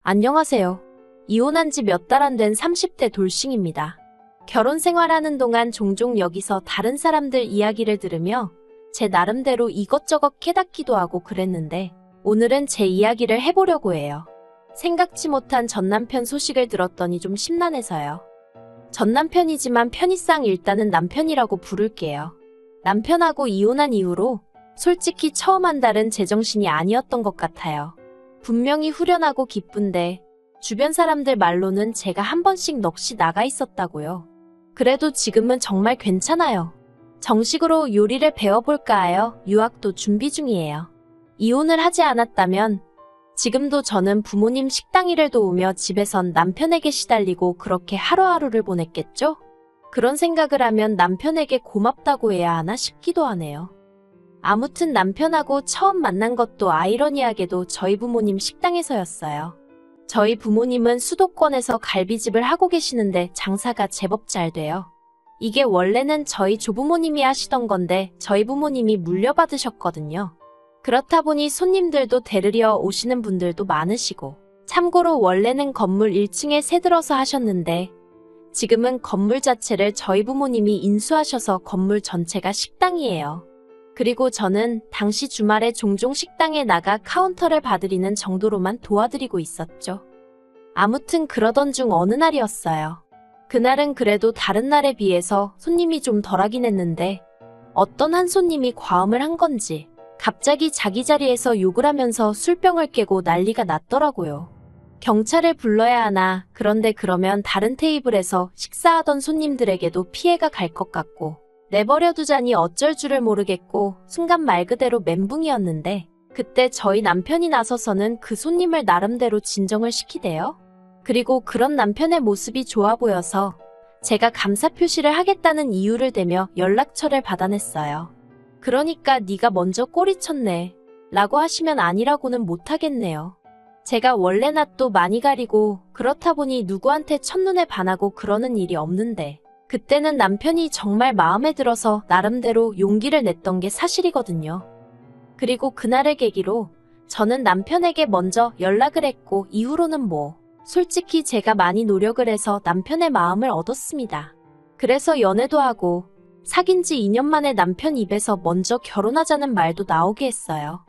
안녕하세요. 이혼한 지 몇 달 안 된 30대 돌싱입니다. 결혼 생활하는 동안 종종 여기서 다른 사람들 이야기를 들으며 제 나름대로 이것저것 깨닫기도 하고 그랬는데 오늘은 제 이야기를 해보려고 해요. 생각지 못한 전남편 소식을 들었더니 좀 심란해서요. 전남편이지만 편의상 일단은 남편이라고 부를게요. 남편하고 이혼한 이후로 솔직히 처음 한 달은 제정신이 아니었던 것 같아요. 분명히 후련하고 기쁜데 주변 사람들 말로는 제가 한 번씩 넋이 나가 있었다고요. 그래도 지금은 정말 괜찮아요. 정식으로 요리를 배워볼까 하여 유학도 준비 중이에요. 이혼을 하지 않았다면 지금도 저는 부모님 식당 일을 도우며 집에선 남편에게 시달리고 그렇게 하루하루를 보냈겠죠? 그런 생각을 하면 남편에게 고맙다고 해야 하나 싶기도 하네요. 아무튼 남편하고 처음 만난 것도 아이러니하게도 저희 부모님 식당에서였어요. 저희 부모님은 수도권에서 갈비집을 하고 계시는데 장사가 제법 잘 돼요. 이게 원래는 저희 조부모님이 하시던 건데 저희 부모님이 물려받으셨거든요. 그렇다 보니 손님들도 데리러 오시는 분들도 많으시고, 참고로 원래는 건물 1층에 새들어서 하셨는데 지금은 건물 자체를 저희 부모님이 인수하셔서 건물 전체가 식당이에요. 그리고 저는 당시 주말에 종종 식당에 나가 카운터를 봐드리는 정도로만 도와드리고 있었죠. 아무튼 그러던 중 어느 날이었어요. 그날은 그래도 다른 날에 비해서 손님이 좀 덜하긴 했는데 어떤 한 손님이 과음을 한 건지 갑자기 자기 자리에서 욕을 하면서 술병을 깨고 난리가 났더라고요. 경찰을 불러야 하나, 그런데 그러면 다른 테이블에서 식사하던 손님들에게도 피해가 갈 것 같고 내버려 두자니 어쩔 줄을 모르겠고 순간 말 그대로 멘붕이었는데 그때 저희 남편이 나서서는 그 손님을 나름대로 진정을 시키대요. 그리고 그런 남편의 모습이 좋아 보여서 제가 감사 표시를 하겠다는 이유를 대며 연락처를 받아냈어요. 그러니까 네가 먼저 꼬리쳤네 라고 하시면 아니라고는 못하겠네요. 제가 원래 낯도 많이 가리고 그렇다 보니 누구한테 첫눈에 반하고 그러는 일이 없는데 그때는 남편이 정말 마음에 들어서 나름대로 용기를 냈던 게 사실이거든요. 그리고 그날을 계기로 저는 남편에게 먼저 연락을 했고 이후로는 솔직히 제가 많이 노력을 해서 남편의 마음을 얻었습니다. 그래서 연애도 하고 사귄 지 2년 만에 남편 입에서 먼저 결혼하자는 말도 나오게 했어요.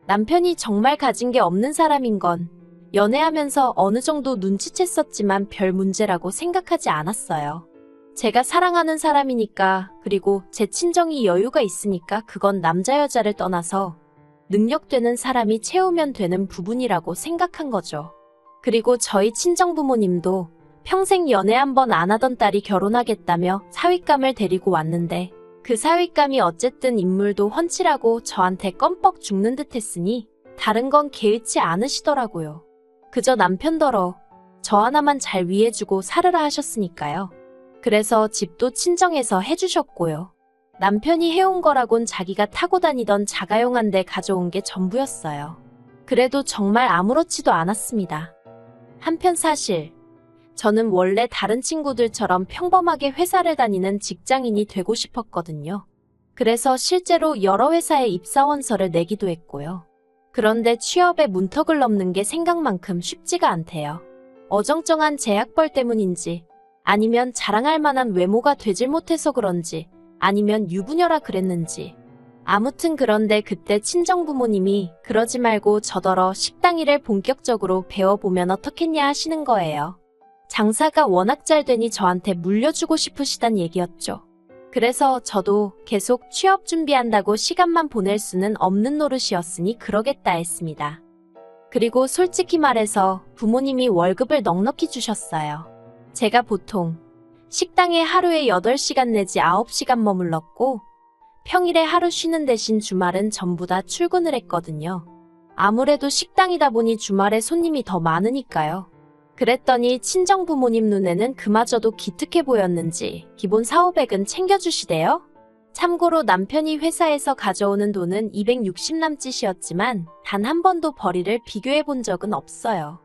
남편이 정말 가진 게 없는 사람인 건 연애하면서 어느 정도 눈치챘었지만 별 문제라고 생각하지 않았어요. 제가 사랑하는 사람이니까, 그리고 제 친정이 여유가 있으니까 그건 남자 여자를 떠나서 능력되는 사람이 채우면 되는 부분이라고 생각한 거죠. 그리고 저희 친정 부모님도 평생 연애 한 번 안 하던 딸이 결혼하겠다며 사윗감을 데리고 왔는데 그 사윗감이 어쨌든 인물도 훤칠하고 저한테 껌뻑 죽는 듯 했으니 다른 건 개의치 않으시더라고요. 그저 남편더러 저 하나만 잘 위해주고 살으라 하셨으니까요. 그래서 집도 친정에서 해주셨고요. 남편이 해온 거라곤 자기가 타고 다니던 자가용 한 대 가져온 게 전부였어요. 그래도 정말 아무렇지도 않았습니다. 한편 사실 저는 원래 다른 친구들처럼 평범하게 회사를 다니는 직장인이 되고 싶었거든요. 그래서 실제로 여러 회사에 입사원서를 내기도 했고요. 그런데 취업에 문턱을 넘는 게 생각만큼 쉽지가 않대요. 어정쩡한 제약벌 때문인지 아니면 자랑할 만한 외모가 되질 못해서 그런지 아니면 유부녀라 그랬는지 아무튼 그런데 그때 친정부모님이 그러지 말고 저더러 식당 일을 본격적으로 배워보면 어떻겠냐 하시는 거예요. 장사가 워낙 잘 되니 저한테 물려주고 싶으시단 얘기였죠. 그래서 저도 계속 취업 준비한다고 시간만 보낼 수는 없는 노릇이었으니 그러겠다 했습니다. 그리고 솔직히 말해서 부모님이 월급을 넉넉히 주셨어요. 제가 보통 식당에 하루에 8시간 내지 9시간 머물렀고 평일에 하루 쉬는 대신 주말은 전부 다 출근을 했거든요. 아무래도 식당이다 보니 주말에 손님이 더 많으니까요. 그랬더니 친정 부모님 눈에는 그마저도 기특해 보였는지 기본 4,500은 챙겨주시대요. 참고로 남편이 회사에서 가져오는 돈은 260 남짓이었지만 단 한 번도 벌이를 비교해 본 적은 없어요.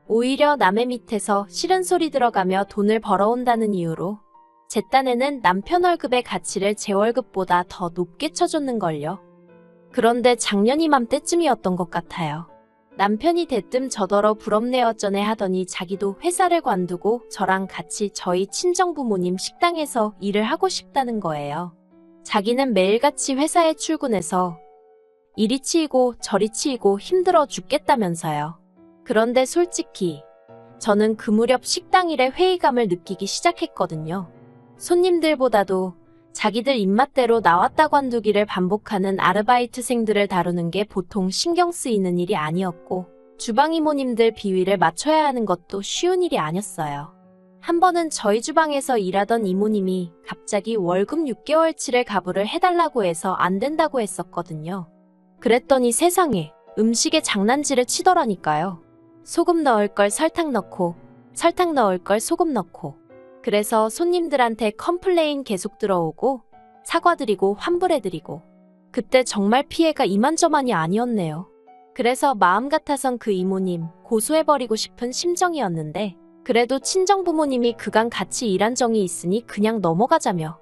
오히려 남의 밑에서 싫은 소리 들어가며 돈을 벌어온다는 이유로 제 딴에는 남편 월급의 가치를 제 월급보다 더 높게 쳐줬는걸요. 그런데 작년 이맘때쯤이었던 것 같아요. 남편이 대뜸 저더러 부럽네 어쩌네 하더니 자기도 회사를 관두고 저랑 같이 저희 친정부모님 식당에서 일을 하고 싶다는 거예요. 자기는 매일같이 회사에 출근해서 이리 치이고 저리 치이고 힘들어 죽겠다면서요. 그런데 솔직히 저는 그 무렵 식당 일에 회의감을 느끼기 시작했거든요. 손님들보다도 자기들 입맛대로 나왔다 관두기를 반복하는 아르바이트생들을 다루는 게 보통 신경 쓰이는 일이 아니었고, 주방 이모님들 비위를 맞춰야 하는 것도 쉬운 일이 아니었어요. 한 번은 저희 주방에서 일하던 이모님이 갑자기 월급 6개월치를 가부를 해달라고 해서 안 된다고 했었거든요. 그랬더니 세상에 음식에 장난질을 치더라니까요. 소금 넣을 걸 설탕 넣고, 설탕 넣을 걸 소금 넣고. 그래서 손님들한테 컴플레인 계속 들어오고 사과드리고 환불해드리고. 그때 정말 피해가 이만저만이 아니었네요. 그래서 마음 같아선 그 이모님 고소해버리고 싶은 심정이었는데, 그래도 친정부모님이 그간 같이 일한 정이 있으니 그냥 넘어가자며.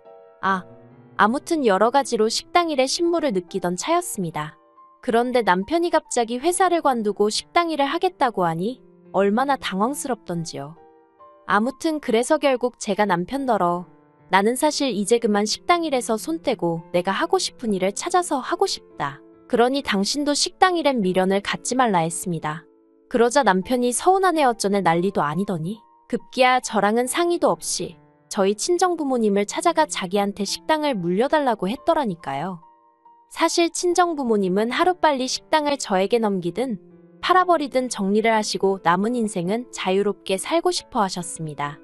아무튼 여러 가지로 식당 일에 신물을 느끼던 차였습니다. 그런데 남편이 갑자기 회사를 관두고 식당 일을 하겠다고 하니 얼마나 당황스럽던지요. 아무튼 그래서 결국 제가 남편더러 나는 사실 이제 그만 식당 일에서 손 떼고 내가 하고 싶은 일을 찾아서 하고 싶다. 그러니 당신도 식당 일엔 미련을 갖지 말라 했습니다. 그러자 남편이 서운하네 어쩌네 난리도 아니더니 급기야 저랑은 상의도 없이 저희 친정부모님을 찾아가 자기한테 식당을 물려달라고 했더라니까요. 사실 친정부모님은 하루빨리 식당을 저에게 넘기든 팔아버리든 정리를 하시고 남은 인생은 자유롭게 살고 싶어 하셨습니다.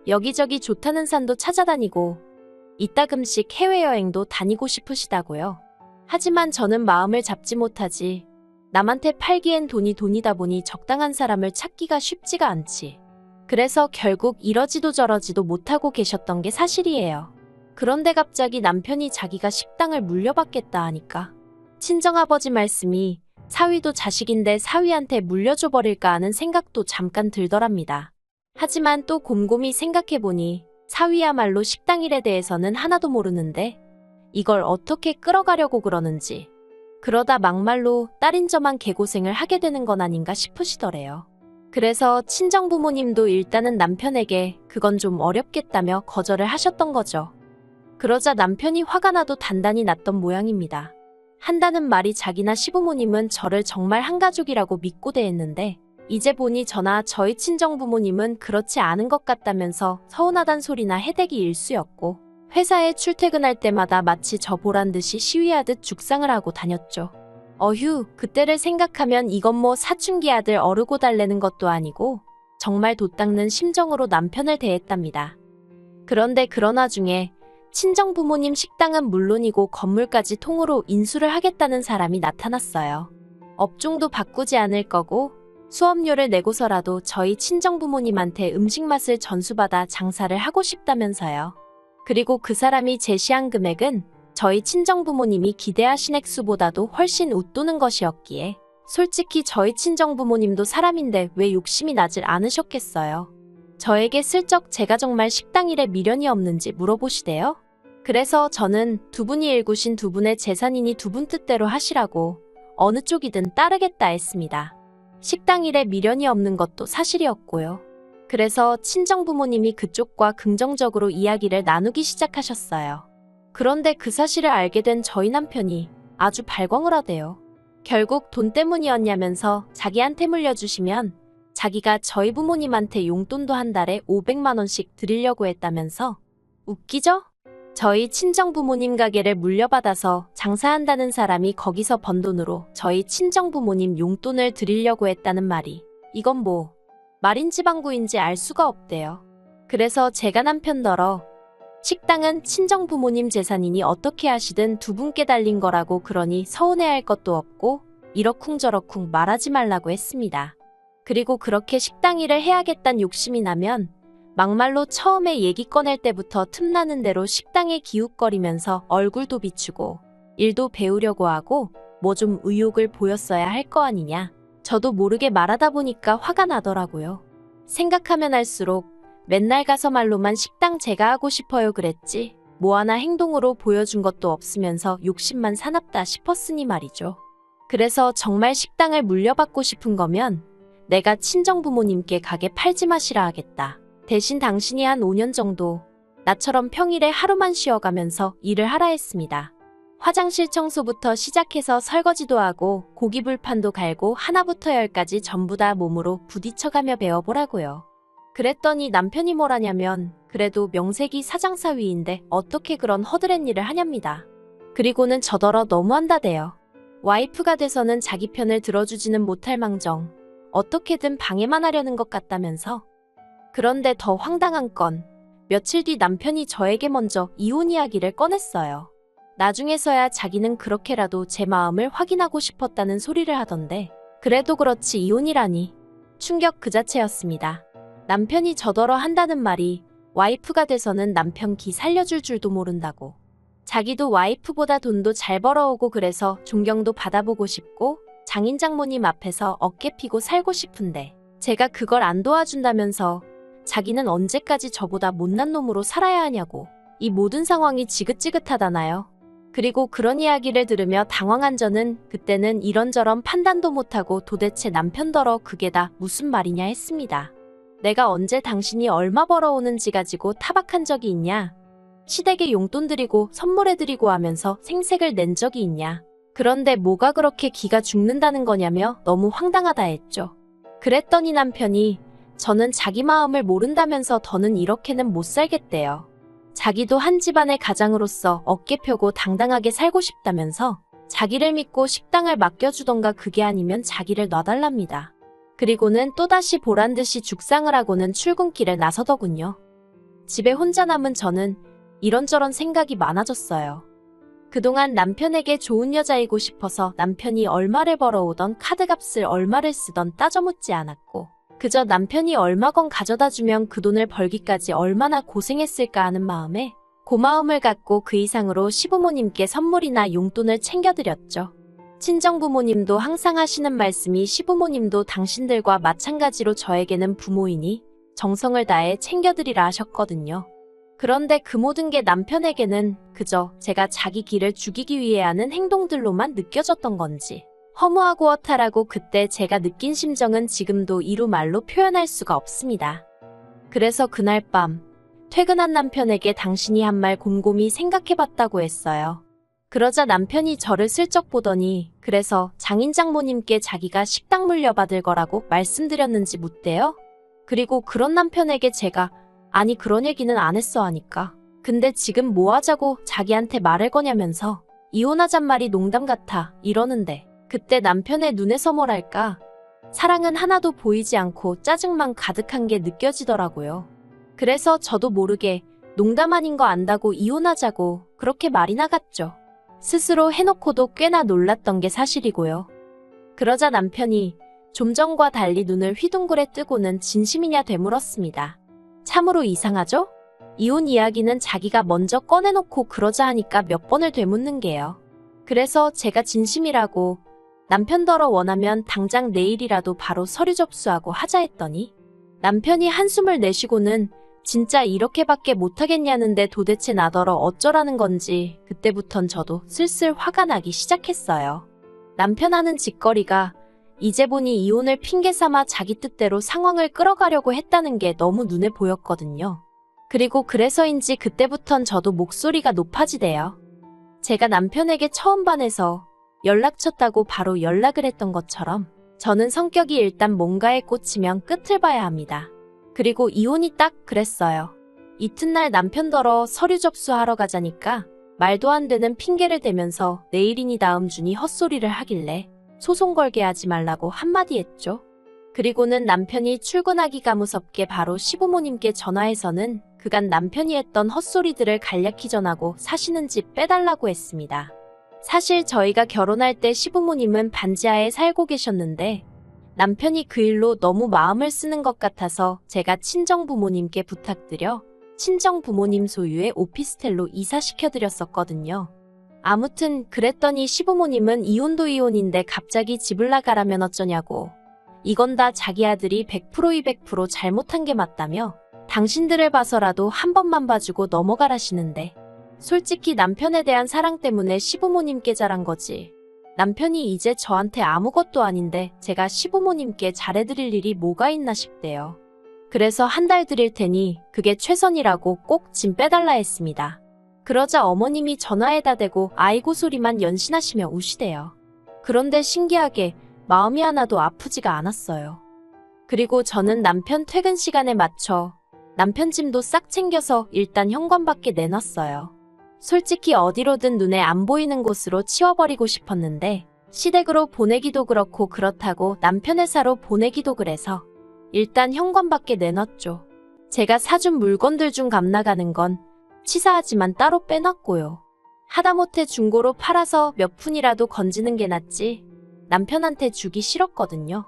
여기저기 좋다는 산도 찾아다니고 이따금씩 해외여행도 다니고 싶으시다고요. 하지만 저는 마음을 잡지 못하지. 남한테 팔기엔 돈이 돈이다 보니 적당한 사람을 찾기가 쉽지가 않지. 그래서 결국 이러지도 저러지도 못하고 계셨던 게 사실이에요. 그런데 갑자기 남편이 자기가 식당을 물려받겠다 하니까 친정아버지 말씀이 사위도 자식인데 사위한테 물려줘 버릴까 하는 생각도 잠깐 들더랍니다. 하지만 또 곰곰이 생각해보니 사위야말로 식당 일에 대해서는 하나도 모르는데 이걸 어떻게 끌어가려고 그러는지, 그러다 막말로 딸인 저만 개고생을 하게 되는 건 아닌가 싶으시더래요. 그래서 친정부모님도 일단은 남편에게 그건 좀 어렵겠다며 거절을 하셨던 거죠. 그러자 남편이 화가 나도 단단히 났던 모양입니다. 한다는 말이 자기나 시부모님은 저를 정말 한 가족이라고 믿고 대했는데 이제 보니 저나 저희 친정부모님은 그렇지 않은 것 같다면서 서운하단 소리나 해대기 일쑤였고, 회사에 출퇴근할 때마다 마치 저 보란 듯이 시위하듯 죽상을 하고 다녔죠. 어휴, 그때를 생각하면 이건 뭐 사춘기 아들 어르고 달래는 것도 아니고 정말 돛닦는 심정으로 남편을 대했답니다. 그런데 그런 와중에 친정부모님 식당은 물론이고 건물까지 통으로 인수를 하겠다는 사람이 나타났어요. 업종도 바꾸지 않을 거고 수업료를 내고서라도 저희 친정부모님한테 음식 맛을 전수받아 장사를 하고 싶다면서요. 그리고 그 사람이 제시한 금액은 저희 친정부모님이 기대하신 액수보다도 훨씬 웃도는 것이었기에 솔직히 저희 친정부모님도 사람인데 왜 욕심이 나질 않으셨겠어요. 저에게 슬쩍 제가 정말 식당 일에 미련이 없는지 물어보시대요. 그래서 저는 두 분이 일구신 두 분의 재산이니 두 분 뜻대로 하시라고 어느 쪽이든 따르겠다 했습니다. 식당 일에 미련이 없는 것도 사실이었고요. 그래서 친정부모님이 그쪽과 긍정적으로 이야기를 나누기 시작하셨어요. 그런데 그 사실을 알게 된 저희 남편이 아주 발광을 하대요. 결국 돈 때문이었냐면서 자기한테 물려주시면 자기가 저희 부모님한테 용돈도 한 달에 500만 원씩 드리려고 했다면서. 웃기죠? 저희 친정부모님 가게를 물려받아서 장사한다는 사람이 거기서 번 돈으로 저희 친정부모님 용돈을 드리려고 했다는 말이 이건 뭐 말인지 방구인지 알 수가 없대요. 그래서 제가 남편더러 식당은 친정부모님 재산이니 어떻게 하시든 두 분께 달린 거라고 그러니 서운해할 것도 없고 이러쿵저러쿵 말하지 말라고 했습니다. 그리고 그렇게 식당 일을 해야겠단 욕심이 나면 막말로 처음에 얘기 꺼낼 때부터 틈나는 대로 식당에 기웃거리면서 얼굴도 비추고 일도 배우려고 하고 뭐 좀 의욕을 보였어야 할 거 아니냐. 저도 모르게 말하다 보니까 화가 나더라고요. 생각하면 할수록 맨날 가서 말로만 식당 제가 하고 싶어요 그랬지 뭐 하나 행동으로 보여준 것도 없으면서 욕심만 사납다 싶었으니 말이죠. 그래서 정말 식당을 물려받고 싶은 거면 내가 친정부모님께 가게 팔지 마시라 하겠다. 대신 당신이 한 5년 정도 나처럼 평일에 하루만 쉬어가면서 일을 하라 했습니다. 화장실 청소부터 시작해서 설거지도 하고 고기불판도 갈고 하나부터 열까지 전부 다 몸으로 부딪혀가며 배워보라고요. 그랬더니 남편이 뭐라냐면 그래도 명색이 사장사위인데 어떻게 그런 허드렛 일을 하냐입니다. 그리고는 저더러 너무한다대요. 와이프가 돼서는 자기 편을 들어주지는 못할 망정 어떻게든 방해만 하려는 것 같다면서. 그런데 더 황당한 건 며칠 뒤 남편이 저에게 먼저 이혼 이야기를 꺼냈어요. 나중에서야 자기는 그렇게라도 제 마음을 확인하고 싶었다는 소리를 하던데 그래도 그렇지 이혼이라니. 충격 그 자체였습니다. 남편이 저더러 한다는 말이 와이프가 돼서는 남편 기 살려줄 줄도 모른다고. 자기도 와이프보다 돈도 잘 벌어오고 그래서 존경도 받아보고 싶고 장인 장모님 앞에서 어깨 피고 살고 싶은데 제가 그걸 안 도와준다면서 자기는 언제까지 저보다 못난 놈으로 살아야 하냐고. 이 모든 상황이 지긋지긋하다나요. 그리고 그런 이야기를 들으며 당황한 저는 그때는 이런저런 판단도 못하고 도대체 남편더러 그게 다 무슨 말이냐 했습니다. 내가 언제 당신이 얼마 벌어오는지 가지고 타박한 적이 있냐? 시댁에 용돈 드리고 선물해드리고 하면서 생색을 낸 적이 있냐? 그런데 뭐가 그렇게 기가 죽는다는 거냐며 너무 황당하다 했죠. 그랬더니 남편이 저는 자기 마음을 모른다면서 더는 이렇게는 못 살겠대요. 자기도 한 집안의 가장으로서 어깨 펴고 당당하게 살고 싶다면서 자기를 믿고 식당을 맡겨주던가 그게 아니면 자기를 놔달랍니다. 그리고는 또다시 보란듯이 죽상을 하고는 출근길에 나서더군요. 집에 혼자 남은 저는 이런저런 생각이 많아졌어요. 그동안 남편에게 좋은 여자이고 싶어서 남편이 얼마를 벌어오던 카드값을 얼마를 쓰던 따져 묻지 않았고 그저 남편이 얼마건 가져다주면 그 돈을 벌기까지 얼마나 고생했을까 하는 마음에 고마움을 갖고 그 이상으로 시부모님께 선물이나 용돈을 챙겨드렸죠. 친정부모님도 항상 하시는 말씀이 시부모님도 당신들과 마찬가지로 저에게는 부모이니 정성을 다해 챙겨드리라 하셨거든요. 그런데 그 모든 게 남편에게는 그저 제가 자기 기를 죽이기 위해 하는 행동들로만 느껴졌던 건지 허무하고 허탈하고 그때 제가 느낀 심정은 지금도 이루 말로 표현할 수가 없습니다. 그래서 그날 밤 퇴근한 남편에게 당신이 한 말 곰곰이 생각해봤다고 했어요. 그러자 남편이 저를 슬쩍 보더니 그래서 장인 장모님께 자기가 식당 물려받을 거라고 말씀드렸는지 묻대요. 그리고 그런 남편에게 제가 아니 그런 얘기는 안 했어 하니까 근데 지금 뭐 하자고 자기한테 말을 거냐면서 이혼하잔 말이 농담 같아 이러는데 그때 남편의 눈에서 뭐랄까 사랑은 하나도 보이지 않고 짜증만 가득한 게 느껴지더라고요. 그래서 저도 모르게 농담 아닌 거 안다고 이혼하자고 그렇게 말이 나갔죠. 스스로 해놓고도 꽤나 놀랐던 게 사실이고요. 그러자 남편이 좀 전과 달리 눈을 휘둥그레 뜨고는 진심이냐 되물었습니다. 참으로 이상하죠? 이혼 이야기는 자기가 먼저 꺼내놓고 그러자 하니까 몇 번을 되묻는 게요. 그래서 제가 진심이라고 남편더러 원하면 당장 내일이라도 바로 서류 접수하고 하자 했더니 남편이 한숨을 내쉬고는 진짜 이렇게밖에 못하겠냐는데 도대체 나더러 어쩌라는 건지 그때부턴 저도 슬슬 화가 나기 시작했어요. 남편 하는 짓거리가 이제 보니 이혼을 핑계 삼아 자기 뜻대로 상황을 끌어가려고 했다는 게 너무 눈에 보였거든요. 그리고 그래서인지 그때부턴 저도 목소리가 높아지대요. 제가 남편에게 처음 반해서 연락쳤다고 바로 연락을 했던 것처럼 저는 성격이 일단 뭔가에 꽂히면 끝을 봐야 합니다. 그리고 이혼이 딱 그랬어요. 이튿날 남편더러 서류 접수하러 가자니까 말도 안 되는 핑계를 대면서 내일이니 다음 주니 헛소리를 하길래 소송 걸게 하지 말라고 한마디 했죠. 그리고는 남편이 출근하기가 무섭게 바로 시부모님께 전화해서는 그간 남편이 했던 헛소리들을 간략히 전하고 사시는 집 빼달라고 했습니다. 사실 저희가 결혼할 때 시부모님은 반지하에 살고 계셨는데 남편이 그 일로 너무 마음을 쓰는 것 같아서 제가 친정부모님께 부탁드려 친정부모님 소유의 오피스텔로 이사시켜드렸었거든요. 아무튼 그랬더니 시부모님은 이혼도 이혼인데 갑자기 집을 나가라면 어쩌냐고. 이건 다 자기 아들이 100% 200% 잘못한 게 맞다며 당신들을 봐서라도 한 번만 봐주고 넘어가라시는데 솔직히 남편에 대한 사랑 때문에 시부모님께 잘한 거지. 남편이 이제 저한테 아무것도 아닌데 제가 시부모님께 잘해드릴 일이 뭐가 있나 싶대요. 그래서 한 달 드릴 테니 그게 최선이라고 꼭 짐 빼달라 했습니다. 그러자 어머님이 전화에다 대고 아이고 소리만 연신하시며 우시대요. 그런데 신기하게 마음이 하나도 아프지가 않았어요. 그리고 저는 남편 퇴근 시간에 맞춰 남편 짐도 싹 챙겨서 일단 현관 밖에 내놨어요. 솔직히 어디로든 눈에 안 보이는 곳으로 치워버리고 싶었는데 시댁으로 보내기도 그렇고 그렇다고 남편 회사로 보내기도 그래서 일단 현관 밖에 내놨죠. 제가 사준 물건들 중 값나가는 건 치사하지만 따로 빼놨고요. 하다못해 중고로 팔아서 몇 푼이라도 건지는 게 낫지 남편한테 주기 싫었거든요.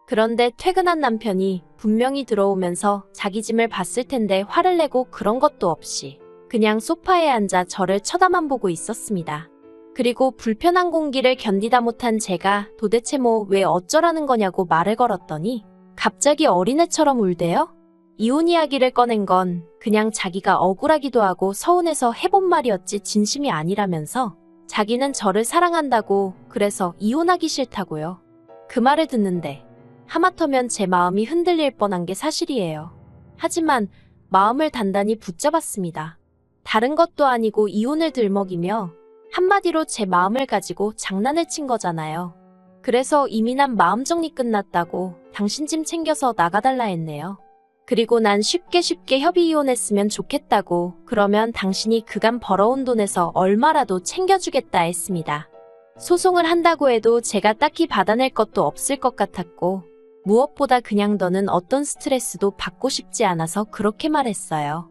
그런데 퇴근한 남편이 분명히 들어오면서 자기 짐을 봤을 텐데 화를 내고 그런 것도 없이 그냥 소파에 앉아 저를 쳐다만 보고 있었습니다. 그리고 불편한 공기를 견디다 못한 제가 도대체 뭐 왜 어쩌라는 거냐고 말을 걸었더니 갑자기 어린애처럼 울대요. 이혼 이야기를 꺼낸 건 그냥 자기가 억울하기도 하고 서운해서 해본 말이었지 진심이 아니라면서 자기는 저를 사랑한다고 그래서 이혼하기 싫다고요. 그 말을 듣는데 하마터면 제 마음이 흔들릴 뻔한 게 사실이에요. 하지만 마음을 단단히 붙잡았습니다. 다른 것도 아니고 이혼을 들먹이며 한마디로 제 마음을 가지고 장난을 친 거잖아요. 그래서 이미 난 마음 정리 끝났다고 당신 짐 챙겨서 나가달라 했네요. 그리고 난 쉽게 협의 이혼했으면 좋겠다고 그러면 당신이 그간 벌어온 돈에서 얼마라도 챙겨주겠다 했습니다. 소송을 한다고 해도 제가 딱히 받아낼 것도 없을 것 같았고 무엇보다 그냥 너는 어떤 스트레스도 받고 싶지 않아서 그렇게 말했어요.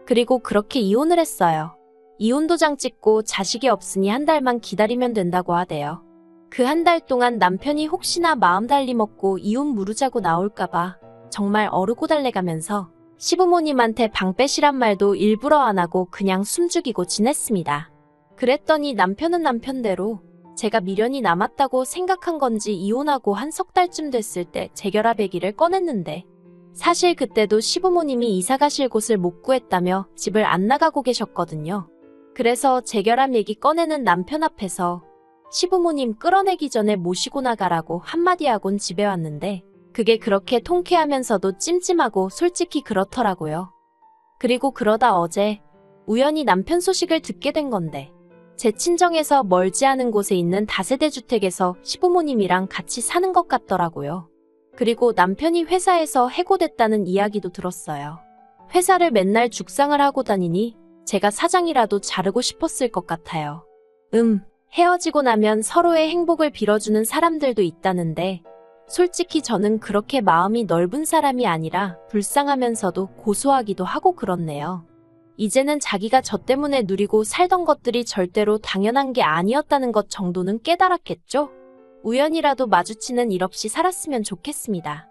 그리고 그렇게 이혼을 했어요. 이혼 도장 찍고 자식이 없으니 한 달만 기다리면 된다고 하대요. 그 한 달 동안 남편이 혹시나 마음 달리 먹고 이혼 무르자고 나올까봐 정말 어르고 달래가면서 시부모님한테 방 빼시란 말도 일부러 안 하고 그냥 숨죽이고 지냈습니다. 그랬더니 남편은 남편대로 제가 미련이 남았다고 생각한 건지 이혼하고 한 석 달쯤 됐을 때 재결합 얘기를 꺼냈는데 사실 그때도 시부모님이 이사 가실 곳을 못 구했다며 집을 안 나가고 계셨거든요. 그래서 재결합 얘기 꺼내는 남편 앞에서 시부모님 끌어내기 전에 모시고 나가라고 한마디 하곤 집에 왔는데 그게 그렇게 통쾌하면서도 찜찜하고 솔직히 그렇더라고요. 그리고 그러다 어제 우연히 남편 소식을 듣게 된 건데 제 친정에서 멀지 않은 곳에 있는 다세대 주택에서 시부모님이랑 같이 사는 것 같더라고요. 그리고 남편이 회사에서 해고됐다는 이야기도 들었어요. 회사를 맨날 죽상을 하고 다니니 제가 사장이라도 자르고 싶었을 것 같아요. 헤어지고 나면 서로의 행복을 빌어주는 사람들도 있다는데 솔직히 저는 그렇게 마음이 넓은 사람이 아니라 불쌍하면서도 고소하기도 하고 그렇네요. 이제는 자기가 저 때문에 누리고 살던 것들이 절대로 당연한 게 아니었다는 것 정도는 깨달았겠죠? 우연이라도 마주치는 일 없이 살았으면 좋겠습니다.